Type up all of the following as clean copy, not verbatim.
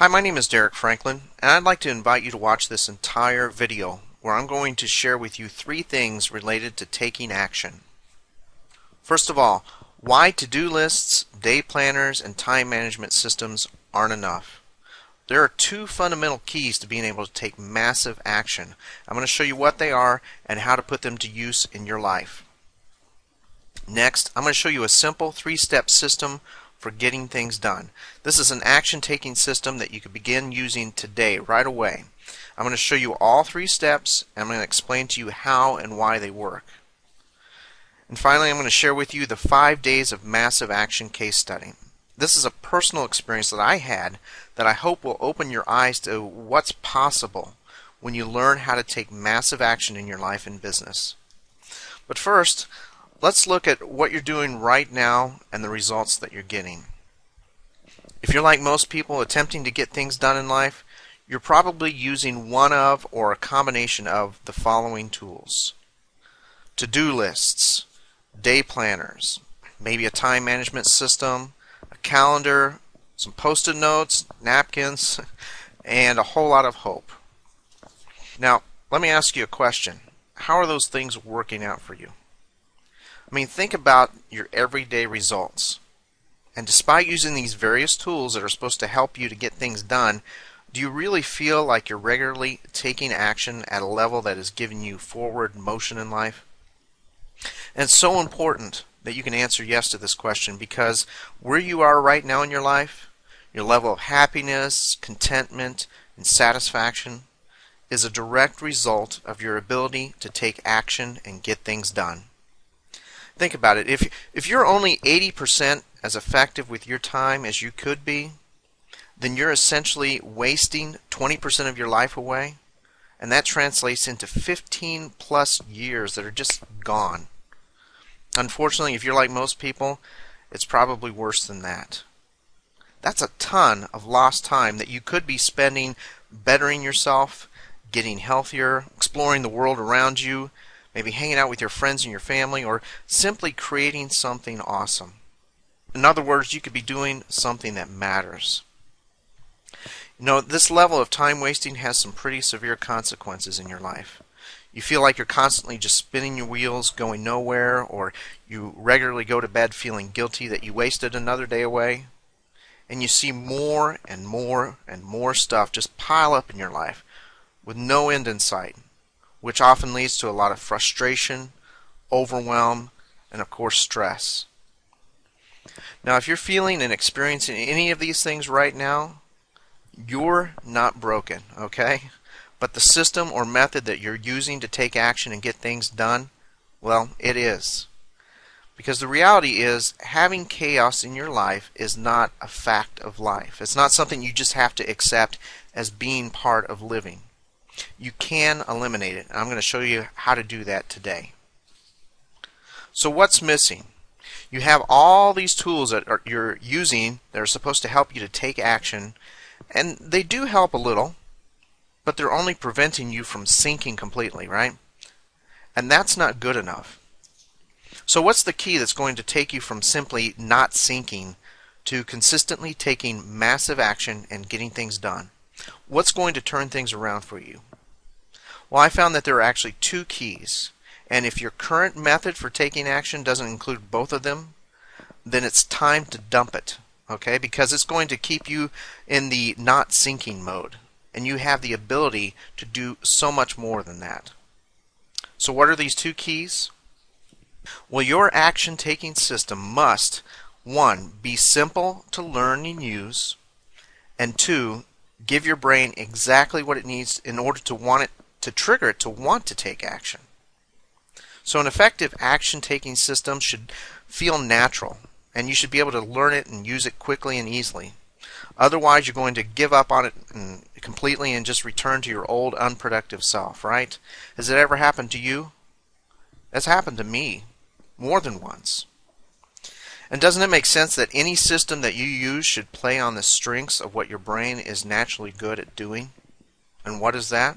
Hi, my name is Derek Franklin, and I'd like to invite you to watch this entire video where I'm going to share with you 3 things related to taking action. First of all, why to-do lists, day planners, and time management systems aren't enough. There are 2 fundamental keys to being able to take massive action. I'm going to show you what they are and how to put them to use in your life. Next, I'm going to show you a simple 3-step system for getting things done. This is an action-taking system that you can begin using today, right away. I'm going to show you all 3 steps, and I'm going to explain to you how and why they work. And finally, I'm going to share with you the 5 days of massive action case study. This is a personal experience that I had that I hope will open your eyes to what's possible when you learn how to take massive action in your life and business. But first, let's look at what you're doing right now and the results that you're getting. If you're like most people attempting to get things done in life, you're probably using one of or a combination of the following tools: to-do lists, day planners, maybe a time management system, a calendar, some post-it notes, napkins, and a whole lot of hope. Now, let me ask you a question. How are those things working out for you? I mean, think about your everyday results. And despite using these various tools that are supposed to help you to get things done, do you really feel like you're regularly taking action at a level that is giving you forward motion in life? And it's so important that you can answer yes to this question, because where you are right now in your life, your level of happiness, contentment, and satisfaction is a direct result of your ability to take action and get things done. Think about it. If you're only 80% as effective with your time as you could be, then you're essentially wasting 20% of your life away, and that translates into 15 plus years that are just gone. Unfortunately, if you're like most people, it's probably worse than that. That's a ton of lost time that you could be spending bettering yourself, getting healthier, exploring the world around you, maybe hanging out with your friends and your family, or simply creating something awesome. In other words, you could be doing something that matters. You know, this level of time wasting has some pretty severe consequences in your life. You feel like you're constantly just spinning your wheels, going nowhere, or you regularly go to bed feeling guilty that you wasted another day away. And you see more and more and more stuff just pile up in your life with no end in sight, which often leads to a lot of frustration, overwhelm, and of course stress. Now, if you're feeling and experiencing any of these things right now, you're not broken, okay? But the system or method that you're using to take action and get things done, well, it is. Because the reality is, having chaos in your life is not a fact of life. It's not something you just have to accept as being part of living. You can eliminate it, and I'm going to show you how to do that today. So what's missing? You have all these tools that you're using that are supposed to help you to take action, and they do help a little, but they're only preventing you from sinking completely, right? And that's not good enough. So what's the key that's going to take you from simply not sinking to consistently taking massive action and getting things done? What's going to turn things around for you? Well, I found that there are actually 2 keys. And if your current method for taking action doesn't include both of them, then it's time to dump it, okay? Because it's going to keep you in the not sinking mode. And you have the ability to do so much more than that. So what are these 2 keys? Well, your action-taking system must, 1, be simple to learn and use, and 2, give your brain exactly what it needs in order to trigger it to want to take action. So an effective action-taking system should feel natural, and you should be able to learn it and use it quickly and easily. Otherwise, you're going to give up on it completely and just return to your old unproductive self, right? Has it ever happened to you? That's happened to me more than once. And doesn't it make sense that any system that you use should play on the strengths of what your brain is naturally good at doing? And what is that?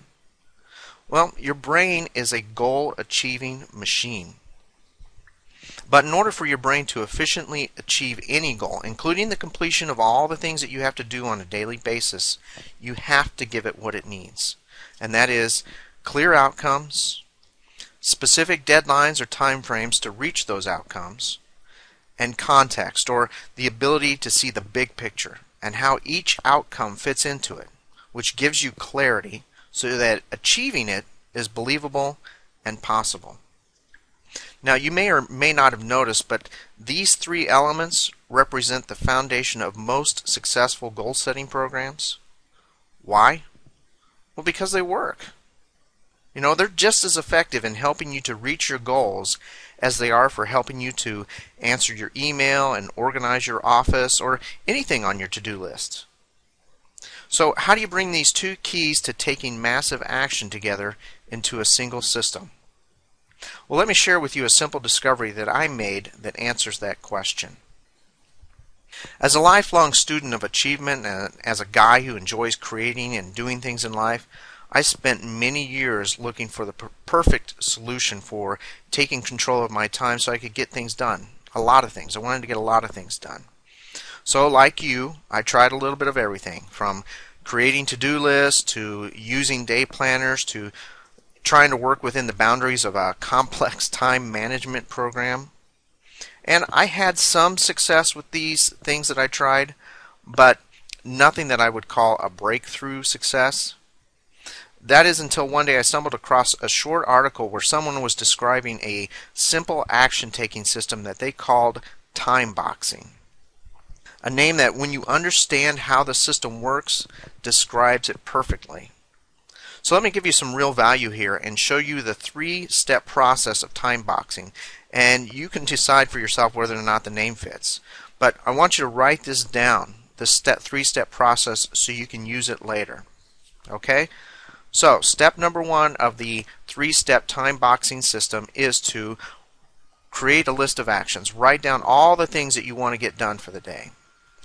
Well, your brain is a goal-achieving machine. But in order for your brain to efficiently achieve any goal, including the completion of all the things that you have to do on a daily basis, you have to give it what it needs. And that is clear outcomes, specific deadlines or time frames to reach those outcomes, and context, or the ability to see the big picture and how each outcome fits into it, which gives you clarity so that achieving it is believable and possible. Now, you may or may not have noticed, but these three elements represent the foundation of most successful goal-setting programs. Why? Well, because they work. You know, they're just as effective in helping you to reach your goals as they are for helping you to answer your email and organize your office or anything on your to-do list. So how do you bring these two keys to taking massive action together into a single system? Well, let me share with you a simple discovery that I made that answers that question. As a lifelong student of achievement and as a guy who enjoys creating and doing things in life, I spent many years looking for the perfect solution for taking control of my time so I could get things done. A lot of things. I wanted to get a lot of things done. So like you, I tried a little bit of everything, from creating to-do lists to using day planners to trying to work within the boundaries of a complex time management program. And I had some success with these things that I tried, but nothing that I would call a breakthrough success. That is until one day I stumbled across a short article where someone was describing a simple action-taking system that they called time boxing. A name that, when you understand how the system works, describes it perfectly. So let me give you some real value here and show you the three-step process of time boxing, and you can decide for yourself whether or not the name fits. But I want you to write this down, this three-step process, so you can use it later. Okay? So step number one of the three-step time boxing system is to create a list of actions. Write down all the things that you want to get done for the day.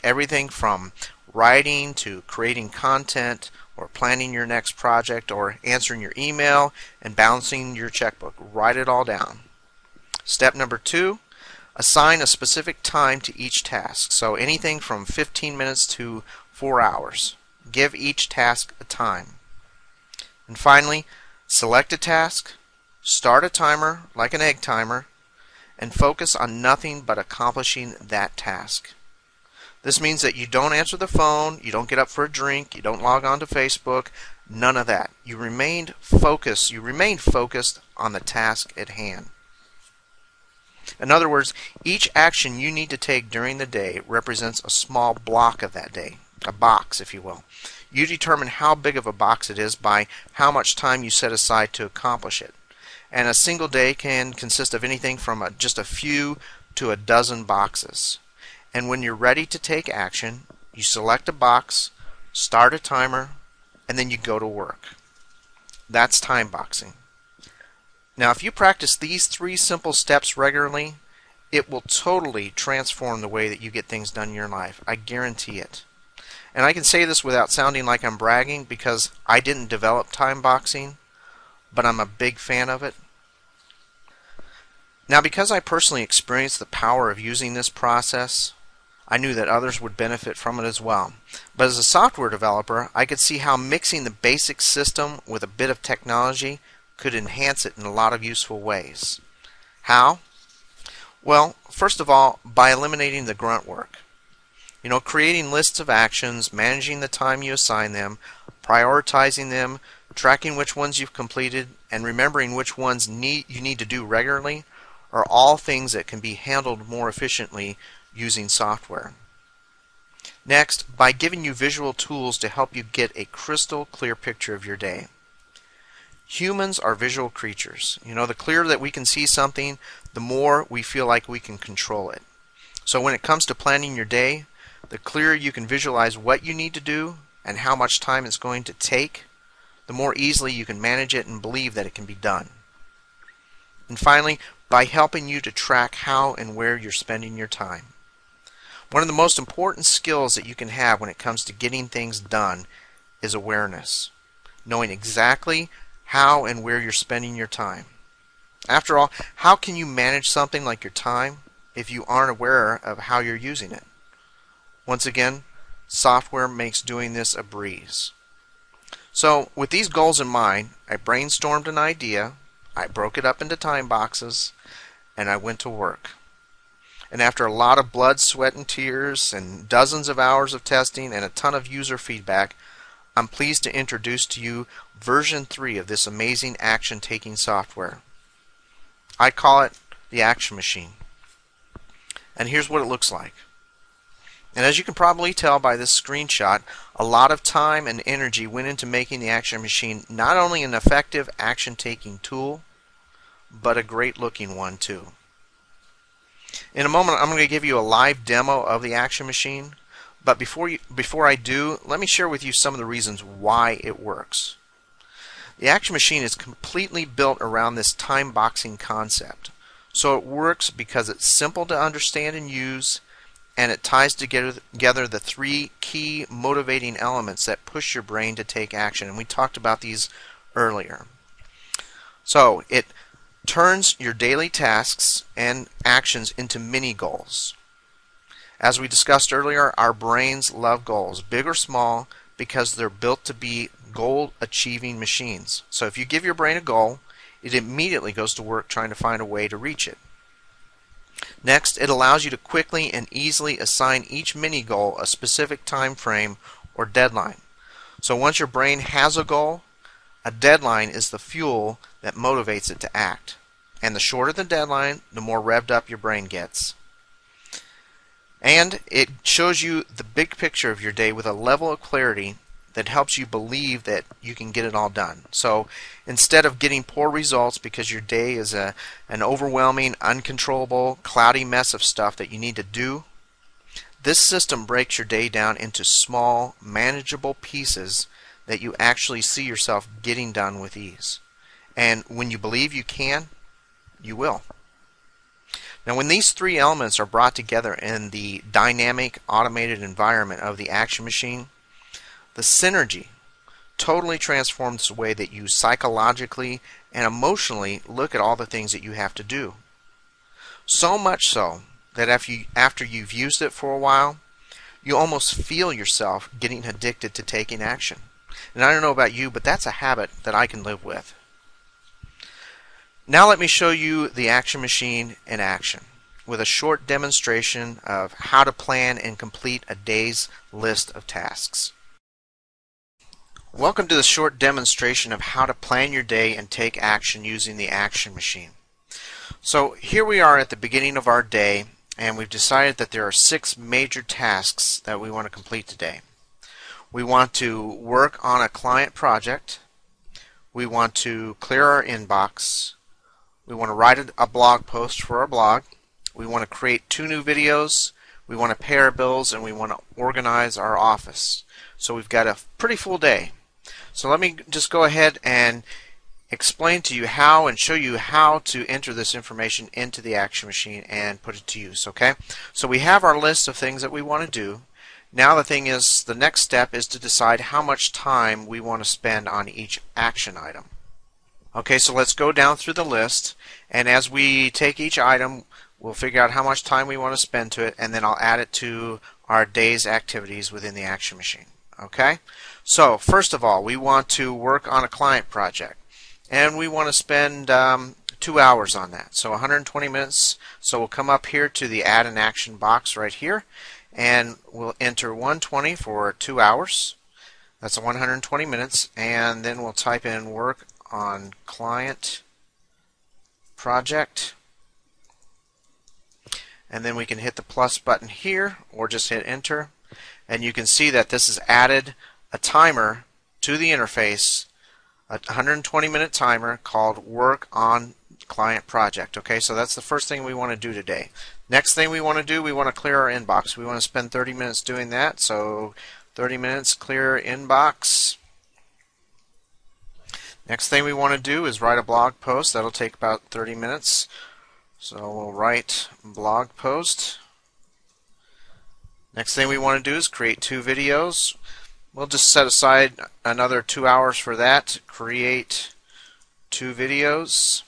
Everything from writing to creating content or planning your next project or answering your email and balancing your checkbook. Write it all down. Step number two, assign a specific time to each task. So anything from 15 minutes to 4 hours. Give each task a time. And finally, select a task, start a timer like an egg timer, and focus on nothing but accomplishing that task. This means that you don't answer the phone, you don't get up for a drink, you don't log on to Facebook, none of that. You remain focused on the task at hand. In other words, each action you need to take during the day represents a small block of that day, a box, if you will. You determine how big of a box it is by how much time you set aside to accomplish it. And a single day can consist of anything from just a few to a dozen boxes. And when you're ready to take action, you select a box, start a timer, and then you go to work. That's time boxing. Now, if you practice these three simple steps regularly, it will totally transform the way that you get things done in your life. I guarantee it. And I can say this without sounding like I'm bragging because I didn't develop time boxing, but I'm a big fan of it. Now, because I personally experienced the power of using this process, I knew that others would benefit from it as well. But as a software developer, I could see how mixing the basic system with a bit of technology could enhance it in a lot of useful ways. How? Well, first of all, by eliminating the grunt work. You know, creating lists of actions, managing the time you assign them, prioritizing them, tracking which ones you've completed, and remembering which ones you need to do regularly are all things that can be handled more efficiently using software. Next, by giving you visual tools to help you get a crystal clear picture of your day. Humans are visual creatures. You know, the clearer that we can see something, the more we feel like we can control it. So when it comes to planning your day, the clearer you can visualize what you need to do and how much time it's going to take, the more easily you can manage it and believe that it can be done. And finally, by helping you to track how and where you're spending your time. One of the most important skills that you can have when it comes to getting things done is awareness. Knowing exactly how and where you're spending your time. After all, how can you manage something like your time if you aren't aware of how you're using it? Once again, software makes doing this a breeze. So with these goals in mind, I brainstormed an idea, I broke it up into time boxes, and I went to work. And after a lot of blood, sweat, and tears, and dozens of hours of testing, and a ton of user feedback, I'm pleased to introduce to you version 3 of this amazing action-taking software. I call it the Action Machine. And here's what it looks like. And as you can probably tell by this screenshot, a lot of time and energy went into making the Action Machine not only an effective action-taking tool, but a great-looking one too. In a moment, I'm going to give you a live demo of the Action Machine, but before I do, let me share with you some of the reasons why it works. The Action Machine is completely built around this time boxing concept. So it works because it's simple to understand and use, and it ties together the 3 key motivating elements that push your brain to take action. And we talked about these earlier. So it turns your daily tasks and actions into mini goals. As we discussed earlier, our brains love goals, big or small, because they're built to be goal-achieving machines. So if you give your brain a goal, it immediately goes to work trying to find a way to reach it. Next, it allows you to quickly and easily assign each mini goal a specific time frame or deadline. So once your brain has a goal, a deadline is the fuel that motivates it to act. And the shorter the deadline, the more revved up your brain gets. And it shows you the big picture of your day with a level of clarity that helps you believe that you can get it all done. So instead of getting poor results because your day is an overwhelming, uncontrollable, cloudy mess of stuff that you need to do, this system breaks your day down into small, manageable pieces that you actually see yourself getting done with ease. And when you believe you can, you will. Now when these 3 elements are brought together in the dynamic, automated environment of the Action Machine, the synergy totally transforms the way that you psychologically and emotionally look at all the things that you have to do. So much so that after you've used it for a while, you almost feel yourself getting addicted to taking action. And I don't know about you, but that's a habit that I can live with. Now let me show you the Action Machine in action with a short demonstration of how to plan and complete a day's list of tasks. Welcome to the short demonstration of how to plan your day and take action using the Action Machine. So here we are at the beginning of our day, and we've decided that there are 6 major tasks that we want to complete today. We want to work on a client project. We want to clear our inbox. We want to write a blog post for our blog. We want to create 2 new videos. We want to pay our bills, and we want to organize our office. So we've got a pretty full day. So let me just go ahead and explain to you how and show you how to enter this information into the Action Machine and put it to use. Okay? So we have our list of things that we want to do. Now the next step is to decide how much time we want to spend on each action item. Okay, so let's go down through the list, and as we take each item, we'll figure out how much time we want to spend to it, and then I'll add it to our day's activities within the Action Machine. Okay? So, first of all, we want to work on a client project, and we want to spend 2 hours on that. So 120 minutes. So we'll come up here to the Add an Action box right here, and we'll enter 120 for 2 hours. That's 120 minutes, and then we'll type in work on client project, and then we can hit the plus button here or just hit enter, and you can see that this has added a timer to the interface, a 120-minute timer called work on client project. Okay, so that's the first thing we want to do today. Next thing we want to do, we want to clear our inbox. We want to spend 30 minutes doing that, so 30 minutes clear inbox. Next thing we want to do is write a blog post. That'll take about 30 minutes. So we'll write blog post. Next thing we want to do is create 2 videos. We'll just set aside another 2 hours for that. Create 2 videos.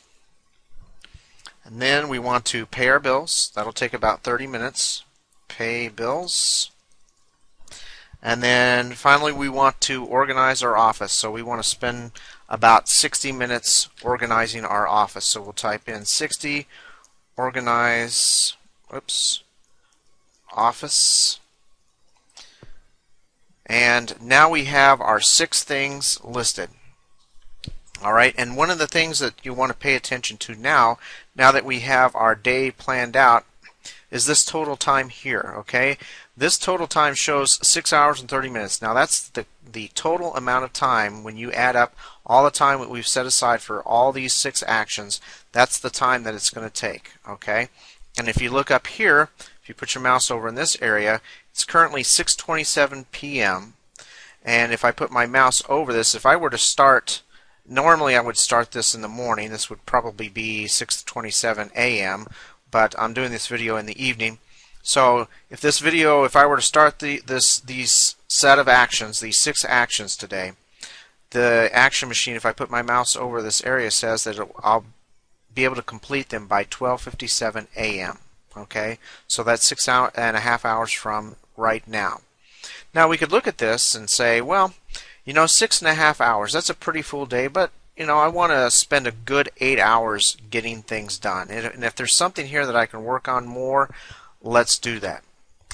And then we want to pay our bills. That'll take about 30 minutes. Pay bills. And then finally we want to organize our office. So we want to spend about 60 minutes organizing our office. So we'll type in 60 organize office. And now we have our 6 things listed. Alright, and one of the things that you want to pay attention to now that we have our day planned out, is this total time here. Okay, this total time shows 6 hours and 30 minutes. Now that's the total amount of time. When you add up all the time that we've set aside for all these 6 actions, that's the time that it's going to take. Okay, and if you look up here, if you put your mouse over in this area, it's currently 6:27 p.m. and if I put my mouse over this, if I were to start, normally I would start this in the morning. This would probably be 6:27 a.m. but I'm doing this video in the evening. So if I were to start these set of actions, these 6 actions today, the action machine, if I put my mouse over this area, says that I'll be able to complete them by 12:57 a.m. Okay, so that's 6.5 hours from right now. Now we could look at this and say, well, 6.5 hours, that's a pretty full day, but I want to spend a good 8 hours getting things done. And if there's something here that I can work on more, let's do that.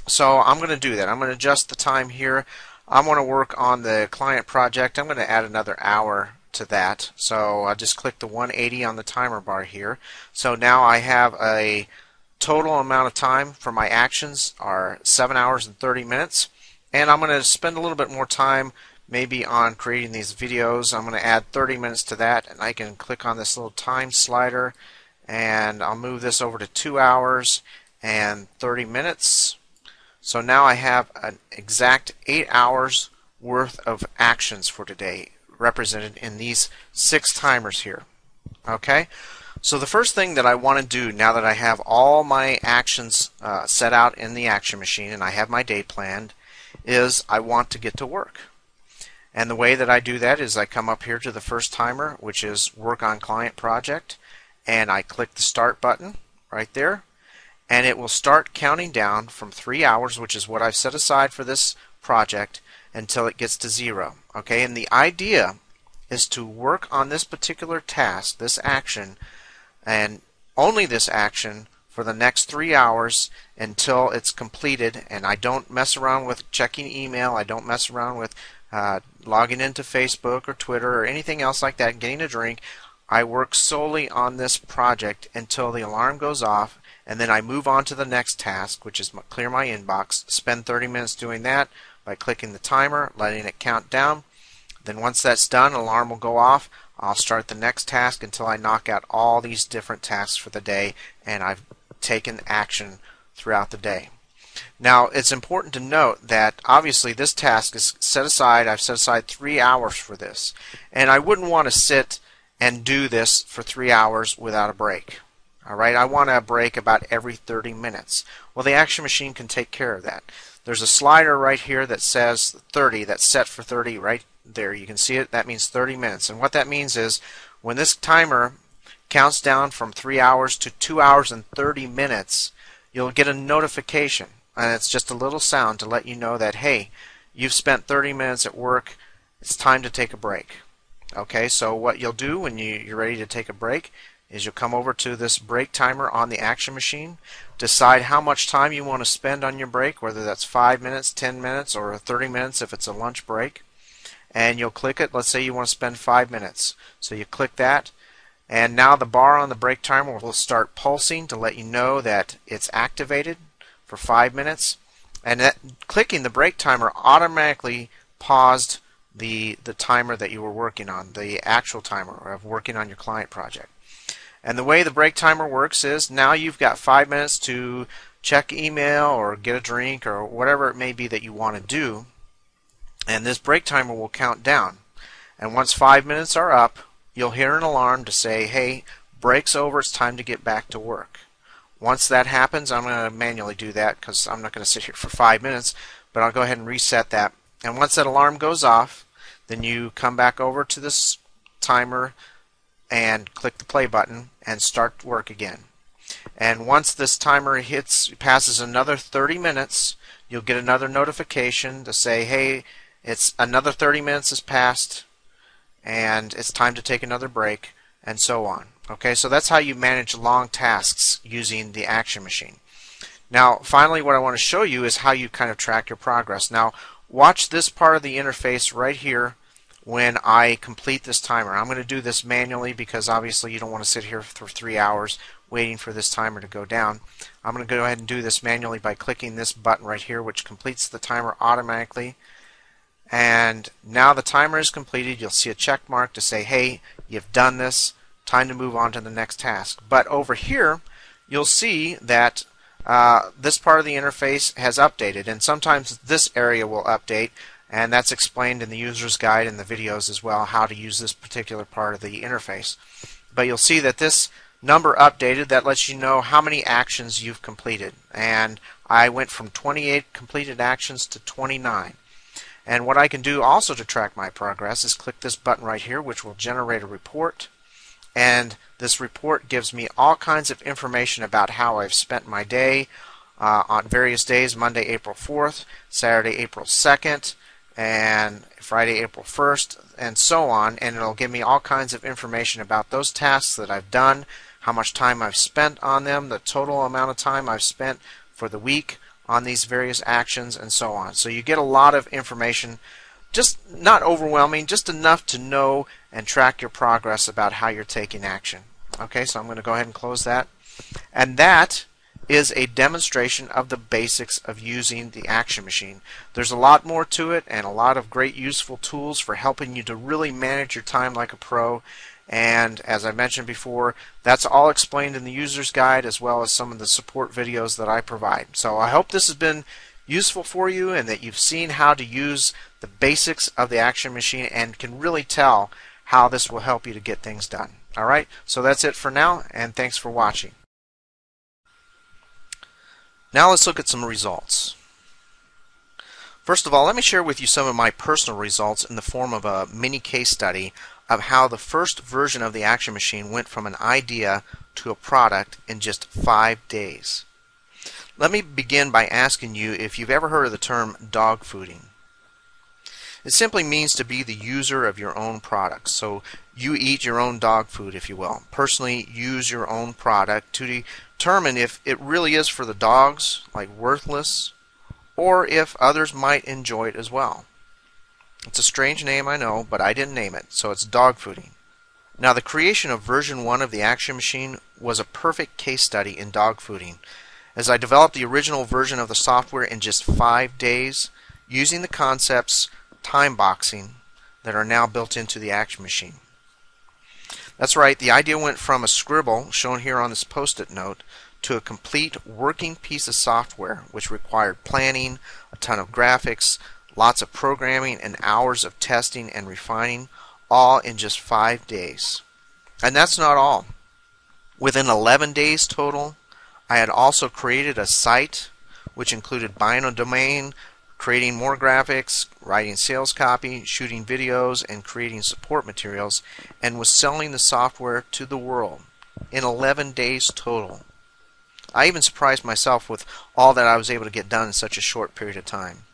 So I'm going to do that. I'm going to adjust the time here. I want to work on the client project. I'm going to add another hour to that. So I'll just click the 180 on the timer bar here. So now I have a total amount of time for my actions are 7 hours and 30 minutes. And I'm going to spend a little bit more time maybe on creating these videos. I'm going to add 30 minutes to that, and I can click on this little time slider and I'll move this over to 2 hours and 30 minutes. So now I have an exact 8 hours worth of actions for today represented in these 6 timers here. Okay, so the first thing that I want to do now that I have all my actions set out in the action machine and I have my day planned is I want to get to work. And the way that I do that is I come up here to the first timer, which is work on client project, and I click the start button right there, and it will start counting down from 3 hours, which is what I've set aside for this project, until it gets to 0. Okay, and the idea is to work on this particular task, this action, and only this action for the next 3 hours until it's completed. And I don't mess around with checking email. I don't mess around with logging into Facebook or Twitter or anything else like that, getting a drink. I work solely on this project until the alarm goes off, and then I move on to the next task, which is clear my inbox. Spend 30 minutes doing that by clicking the timer, letting it count down. Then once that's done, alarm will go off. I'll start the next task until I knock out all these different tasks for the day, and I've taken action throughout the day. Now, it's important to note that obviously this task is set aside. I've set aside 3 hours for this, and I wouldn't want to sit and do this for 3 hours without a break. Alright, I want a break about every 30 minutes. Well, the action machine can take care of that. There's a slider right here that says 30, that's set for 30 right there. You can see it. That means 30 minutes. And what that means is when this timer counts down from 3 hours to 2 hours and 30 minutes, you'll get a notification. And it's just a little sound to let you know that, hey, you've spent 30 minutes at work. It's time to take a break. Okay, so what you'll do when you're ready to take a break is you'll come over to this break timer on the action machine, decide how much time you want to spend on your break, whether that's 5 minutes, 10 minutes, or 30 minutes if it's a lunch break, and you'll click it. Let's say you want to spend 5 minutes. So you click that, and now the bar on the break timer will start pulsing to let you know that it's activated for 5 minutes, and clicking the break timer automatically paused the timer that you were working on, the actual timer of working on your client project. And the way the break timer works is now you've got 5 minutes to check email or get a drink or whatever it may be that you want to do, and this break timer will count down. And once 5 minutes are up, you'll hear an alarm to say, hey, break's over, it's time to get back to work. Once that happens, I'm going to manually do that because I'm not going to sit here for 5 minutes, but I'll go ahead and reset that. And once that alarm goes off, then you come back over to this timer and click the play button and start work again. And once this timer passes another 30 minutes, you'll get another notification to say, hey, it's another 30 minutes has passed and it's time to take another break, and so on. Okay, so that's how you manage long tasks using the Action Machine. Now, finally, what I want to show you is how you kind of track your progress. Now, watch this part of the interface right here when I complete this timer. I'm going to do this manually because obviously you don't want to sit here for 3 hours waiting for this timer to go down. I'm going to go ahead and do this manually by clicking this button right here, which completes the timer automatically. And now the timer is completed. You'll see a check mark to say, hey, you've done this. Time to move on to the next task. But over here, you'll see that this part of the interface has updated, and sometimes this area will update, and that's explained in the user's guide and the videos as well, how to use this particular part of the interface. But you'll see that this number updated, that lets you know how many actions you've completed. And I went from 28 completed actions to 29. And what I can do also to track my progress is click this button right here, which will generate a report. And this report gives me all kinds of information about how I've spent my day on various days: Monday, April 4th, Saturday, April 2nd, and Friday, April 1st, and so on. And it'll give me all kinds of information about those tasks that I've done, how much time I've spent on them, the total amount of time I've spent for the week on these various actions, and so on. So you get a lot of information, just not overwhelming, just enough to know and track your progress about how you're taking action. Okay, so I'm going to go ahead and close that. And that is a demonstration of the basics of using the Action Machine. There's a lot more to it and a lot of great useful tools for helping you to really manage your time like a pro. And as I mentioned before, that's all explained in the user's guide as well as some of the support videos that I provide. So I hope this has been useful for you and that you've seen how to use the basics of the Action Machine and can really tell how this will help you to get things done. Alright, so that's it for now, and thanks for watching. Now let's look at some results. First of all, let me share with you some of my personal results in the form of a mini case study of how the first version of the Action Machine went from an idea to a product in just 5 days. Let me begin by asking you if you've ever heard of the term dog fooding. It simply means to be the user of your own products. So you eat your own dog food, if you will. Personally use your own product to determine if it really is for the dogs, like worthless, or if others might enjoy it as well. It's a strange name, I know, but I didn't name it, so it's dog fooding. Now, the creation of version 1 of the Action Machine was a perfect case study in dog fooding, as I developed the original version of the software in just 5 days using the concepts time boxing that are now built into the Action Machine. That's right, the idea went from a scribble shown here on this post-it note to a complete working piece of software which required planning, a ton of graphics, lots of programming, and hours of testing and refining, all in just 5 days. And that's not all. Within 11 days total, I had also created a site which included buying a domain, creating more graphics, writing sales copy, shooting videos, and creating support materials, and was selling the software to the world in 11 days total. I even surprised myself with all that I was able to get done in such a short period of time.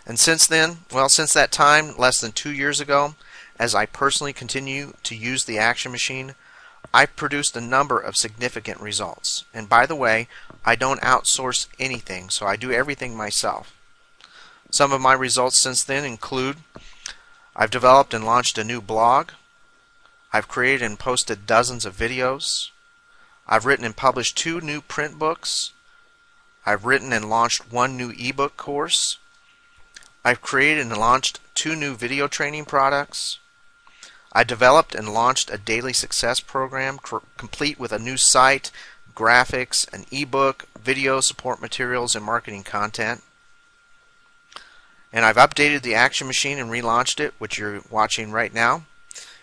And since then, well, since that time, less than 2 years ago, as I personally continue to use the Action Machine, I've produced a number of significant results. And by the way, I don't outsource anything, so I do everything myself. Some of my results since then include: I've developed and launched a new blog, I've created and posted dozens of videos, I've written and published 2 new print books, I've written and launched 1 new ebook course, I've created and launched 2 new video training products, I developed and launched a daily success program complete with a new site, graphics, an ebook, video support materials, and marketing content. And I've updated the Action Machine and relaunched it, which you're watching right now,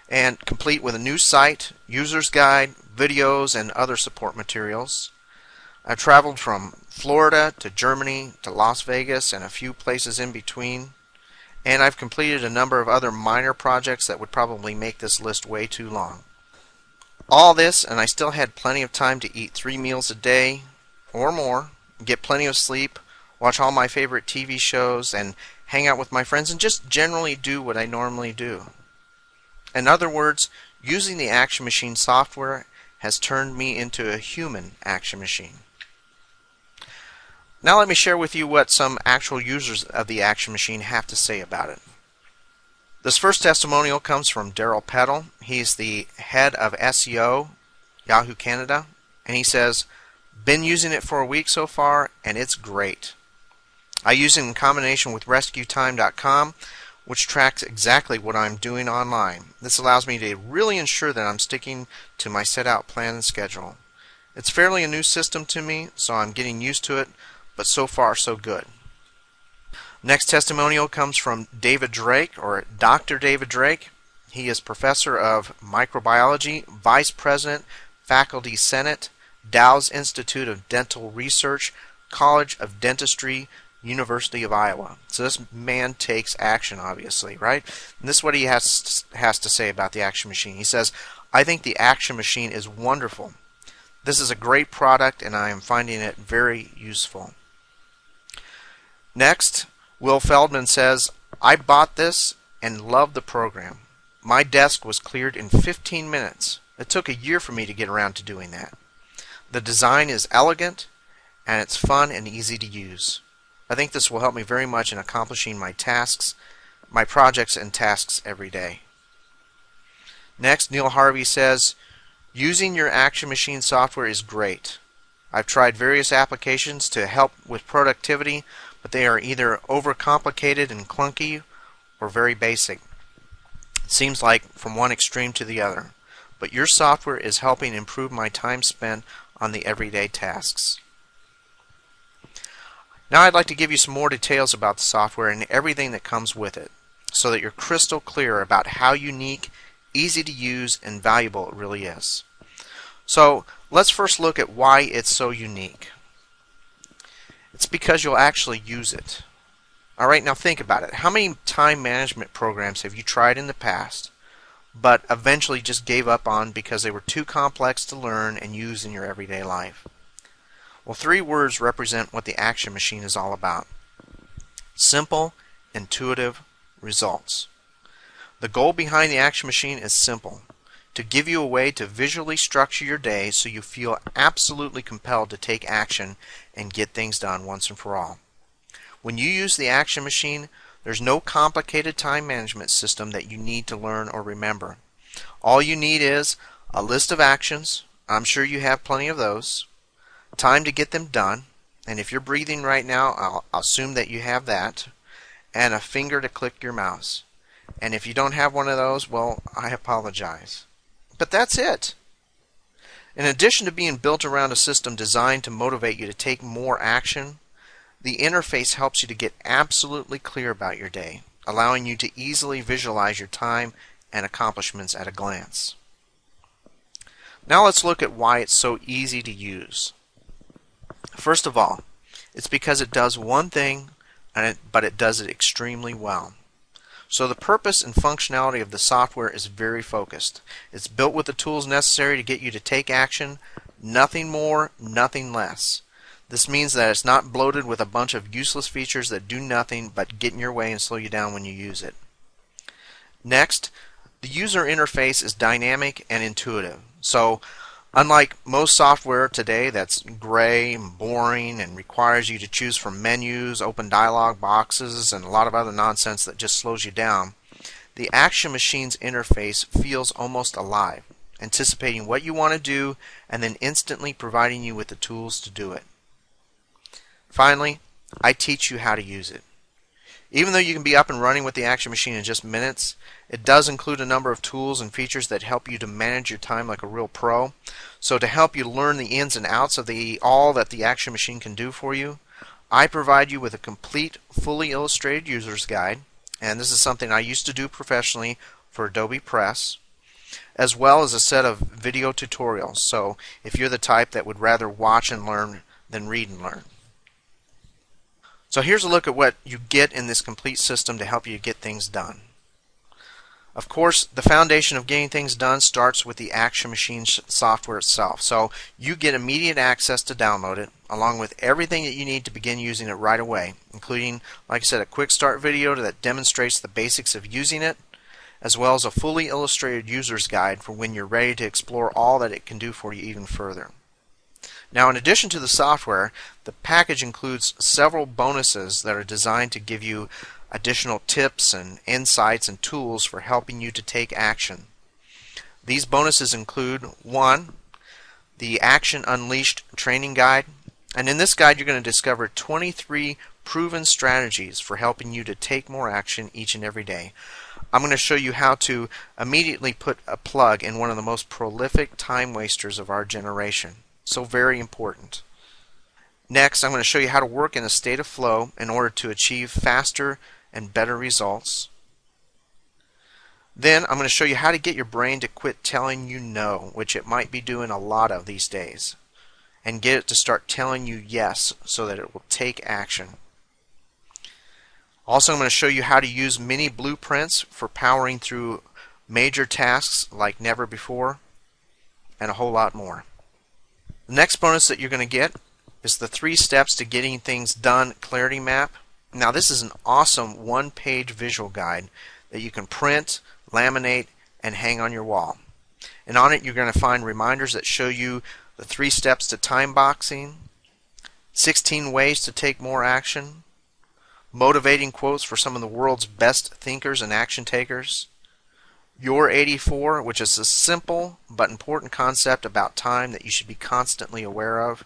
and complete with a new site, user's guide, videos, and other support materials. I've traveled from Florida to Germany to Las Vegas and a few places in between. And I've completed a number of other minor projects that would probably make this list way too long. All this, and I still had plenty of time to eat 3 meals a day or more, get plenty of sleep, watch all my favorite TV shows, and hang out with my friends, and just generally do what I normally do. In other words, using the Action Machine software has turned me into a human action machine. Now let me share with you what some actual users of the Action Machine have to say about it. This first testimonial comes from Daryl Peddle. He's the head of SEO, Yahoo Canada, and he says, "Been using it for a week so far, and it's great. I use it in combination with RescueTime.com, which tracks exactly what I'm doing online. This allows me to really ensure that I'm sticking to my set out plan and schedule. It's fairly a new system to me, so I'm getting used to it, but so far so good." Next testimonial comes from David Drake, or Dr. David Drake. He is professor of microbiology, vice president, faculty senate, Dow's Institute of Dental Research, College of Dentistry, University of Iowa. So this man takes action, obviously, right? And this is what he has to say about the Action Machine. He says, "I think the Action Machine is wonderful. This is a great product, and I am finding it very useful." Next, Will Feldman says, "I bought this and love the program. My desk was cleared in 15 minutes. It took a year for me to get around to doing that. The design is elegant, and it's fun and easy to use. I think this will help me very much in accomplishing my tasks, my projects and tasks every day." Next, Neil Harvey says, "Using your Action Machine software is great. I've tried various applications to help with productivity, but they are either overcomplicated and clunky or very basic. It seems like from one extreme to the other. But your software is helping improve my time spent on the everyday tasks." Now I'd like to give you some more details about the software and everything that comes with it, so that you're crystal clear about how unique, easy to use, and valuable it really is. So let's first look at why it's so unique. It's because you'll actually use it. Alright, now think about it. How many time management programs have you tried in the past, but eventually just gave up on because they were too complex to learn and use in your everyday life? Well, 3 words represent what the Action Machine is all about. Simple, intuitive results. The goal behind the Action Machine is simple: to give you a way to visually structure your day so you feel absolutely compelled to take action and get things done once and for all. When you use the Action Machine, there's no complicated time management system that you need to learn or remember. All you need is a list of actions. I'm sure you have plenty of those. Time to get them done, and if you're breathing right now, I'll assume that you have that, and a finger to click your mouse. And if you don't have one of those, well, I apologize. But that's it. In addition to being built around a system designed to motivate you to take more action, the interface helps you to get absolutely clear about your day, allowing you to easily visualize your time and accomplishments at a glance. Now let's look at why it's so easy to use. First of all, it's because it does one thing, but it does it extremely well. So the purpose and functionality of the software is very focused. It's built with the tools necessary to get you to take action, nothing more, nothing less. This means that it's not bloated with a bunch of useless features that do nothing but get in your way and slow you down when you use it. Next, the user interface is dynamic and intuitive. So unlike most software today that's gray and boring and requires you to choose from menus, open dialog boxes, and a lot of other nonsense that just slows you down, the Action Machine's interface feels almost alive, anticipating what you want to do and then instantly providing you with the tools to do it. Finally, I teach you how to use it. Even though you can be up and running with the Action Machine in just minutes, it does include a number of tools and features that help you to manage your time like a real pro. So to help you learn the ins and outs of all that the Action Machine can do for you, I provide you with a complete, fully illustrated user's guide, and this is something I used to do professionally for Adobe Press, as well as a set of video tutorials. So if you're the type that would rather watch and learn than read and learn. So here's a look at what you get in this complete system to help you get things done. Of course, the foundation of getting things done starts with the Action Machine software itself. So you get immediate access to download it, along with everything that you need to begin using it right away, including, like I said, a quick start video that demonstrates the basics of using it, as well as a fully illustrated user's guide for when you're ready to explore all that it can do for you even further. Now, in addition to the software, the package includes several bonuses that are designed to give you additional tips and insights and tools for helping you to take action. These bonuses include 1. The Action Unleashed training guide, and in this guide you're going to discover 23 proven strategies for helping you to take more action each and every day. I'm going to show you how to immediately put a plug in one of the most prolific time wasters of our generation. So very important. Next, I'm going to show you how to work in a state of flow in order to achieve faster and better results. Then I'm going to show you how to get your brain to quit telling you no, which it might be doing a lot of these days, and get it to start telling you yes so that it will take action. Also, I'm going to show you how to use mini blueprints for powering through major tasks like never before, and a whole lot more. The next bonus that you're going to get is the 3 steps to getting things done clarity map. Now, this is an awesome one-page visual guide that you can print, laminate, and hang on your wall. And on it you're going to find reminders that show you the 3 steps to time boxing, 16 ways to take more action, motivating quotes for some of the world's best thinkers and action takers, Your 84, which is a simple but important concept about time that you should be constantly aware of,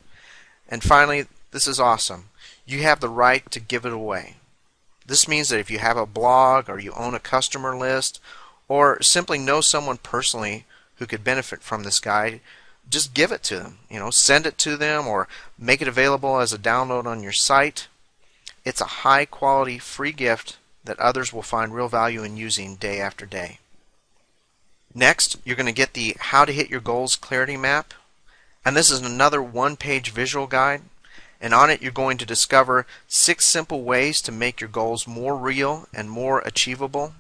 and finally, this is awesome, you have the right to give it away. This means that if you have a blog, or you own a customer list, or simply know someone personally who could benefit from this guide, just give it to them. Send it to them or make it available as a download on your site. It's a high quality free gift that others will find real value in using day after day. Next, you're going to get the How to Hit Your Goals Clarity Map, and this is another one-page visual guide, and on it you're going to discover 6 simple ways to make your goals more real and more achievable.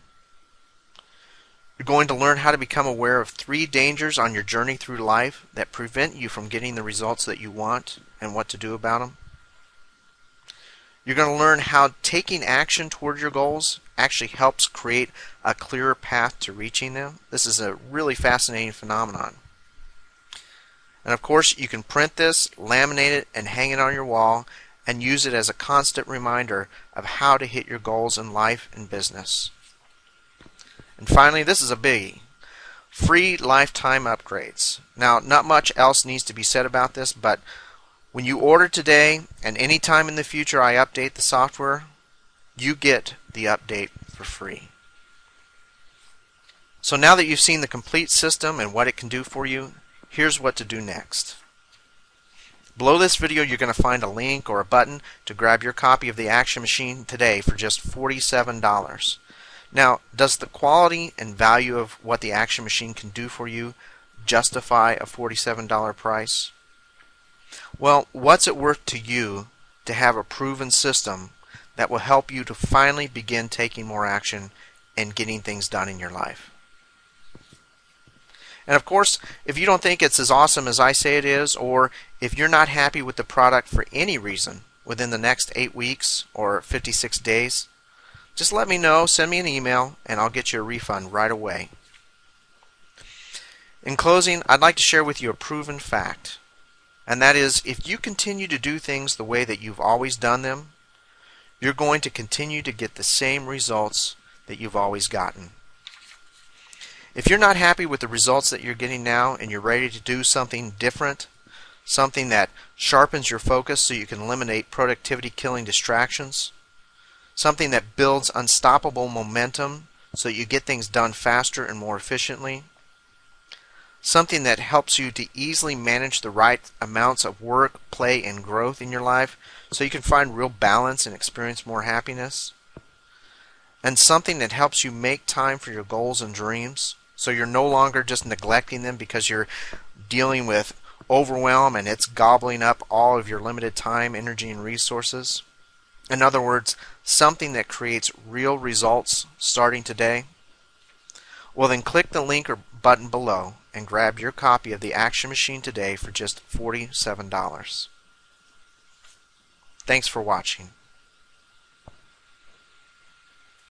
You're going to learn how to become aware of 3 dangers on your journey through life that prevent you from getting the results that you want and what to do about them. You're going to learn how taking action toward your goals actually helps create a clearer path to reaching them. This is a really fascinating phenomenon. And of course, you can print this, laminate it, and hang it on your wall, and use it as a constant reminder of how to hit your goals in life and business. And finally, this is a biggie. Free lifetime upgrades. Now, not much else needs to be said about this, but when you order today, and any time in the future I update the software, you get the update for free. So now that you've seen the complete system and what it can do for you, here's what to do next. Below this video you're going to find a link or a button to grab your copy of the Action Machine today for just $47. Now, does the quality and value of what the Action Machine can do for you justify a $47 price? Well, what's it worth to you to have a proven system that will help you to finally begin taking more action and getting things done in your life? And of course, if you don't think it's as awesome as I say it is, or if you're not happy with the product for any reason within the next 8 weeks or 56 days, just let me know, send me an email, and I'll get you a refund right away. In closing, I'd like to share with you a proven fact, and that is, if you continue to do things the way that you've always done them, you're going to continue to get the same results that you've always gotten. If you're not happy with the results that you're getting now and you're ready to do something different, something that sharpens your focus so you can eliminate productivity-killing distractions, something that builds unstoppable momentum so that you get things done faster and more efficiently, something that helps you to easily manage the right amounts of work, play, and growth in your life so you can find real balance and experience more happiness, and something that helps you make time for your goals and dreams so you're no longer just neglecting them because you're dealing with overwhelm and it's gobbling up all of your limited time, energy, and resources. In other words, something that creates real results starting today. Well, then click the link or button below and grab your copy of the Action Machine today for just $47. Thanks for watching.